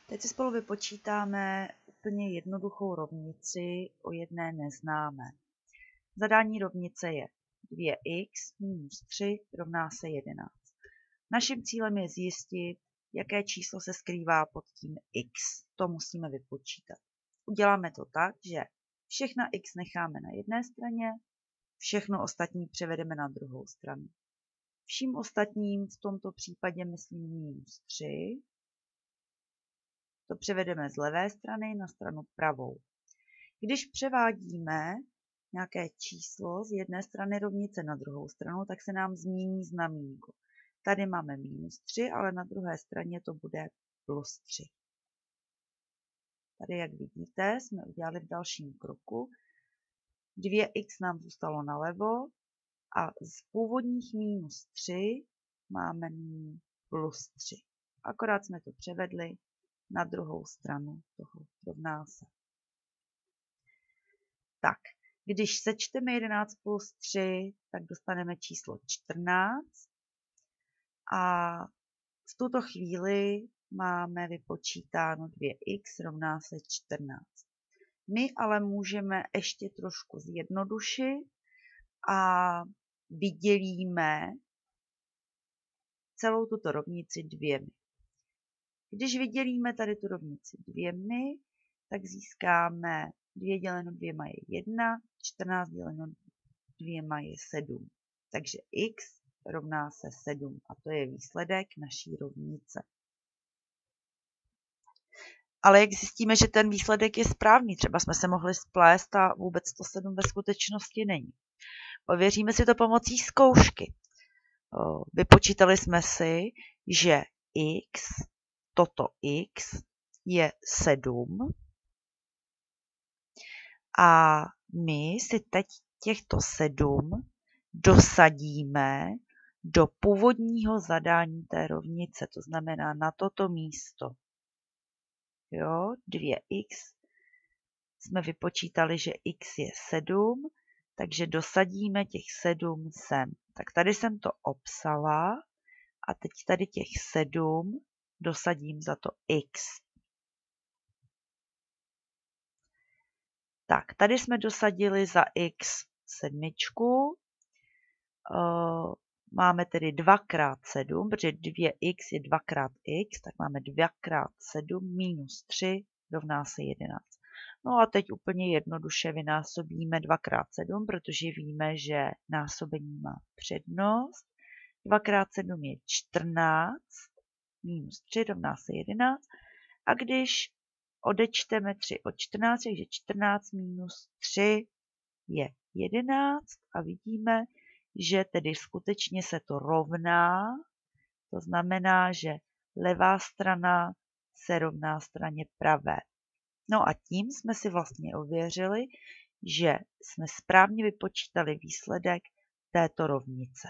Teď si spolu vypočítáme úplně jednoduchou rovnici o jedné neznámé. Zadání rovnice je 2x minus 3 rovná se 11. Naším cílem je zjistit, jaké číslo se skrývá pod tím x. To musíme vypočítat. Uděláme to tak, že všechna x necháme na jedné straně, všechno ostatní převedeme na druhou stranu. Vším ostatním v tomto případě myslím minus 3. To převedeme z levé strany na stranu pravou. Když převádíme nějaké číslo z jedné strany rovnice na druhou stranu, tak se nám změní znamínko. Tady máme minus 3, ale na druhé straně to bude plus 3. Tady, jak vidíte, jsme udělali v dalším kroku. 2x nám zůstalo nalevo a z původních minus 3 máme nyní plus 3. Akorát jsme to převedli na druhou stranu toho rovná se. Tak, když sečteme 11 plus 3, tak dostaneme číslo 14 a v tuto chvíli máme vypočítáno 2x rovná se 14. My ale můžeme ještě trošku zjednodušit a vydělíme celou tuto rovnici dvěmi. Když vydělíme tady tu rovnici dvěmi, tak získáme 2 děleno 2 je 1, 14 děleno 2 je 7. Takže x rovná se 7 a to je výsledek naší rovnice. Ale jak zjistíme, že ten výsledek je správný, třeba jsme se mohli splést a vůbec to 7 ve skutečnosti není. Ověříme si to pomocí zkoušky. Vypočítali jsme si, že toto x je 7 a my si teď těchto 7 dosadíme do původního zadání té rovnice, to znamená na toto místo. Jo, 2x jsme vypočítali, že x je 7, takže dosadíme těch 7 sem. Tak tady jsem to obsala a teď tady těch 7 dosadím za to x. Tak, tady jsme dosadili za x 7. Máme tedy 2x7, protože 2x je 2x, tak máme 2x7 minus 3 rovná se 11. No a teď úplně jednoduše vynásobíme 2x7, protože víme, že násobení má přednost. 2x7 je 14, minus 3 rovná se 11. A když odečteme 3 od 14, takže 14 minus 3 je 11 a vidíme, že tedy skutečně se to rovná, to znamená, že levá strana se rovná straně pravé. No a tím jsme si vlastně ověřili, že jsme správně vypočítali výsledek této rovnice.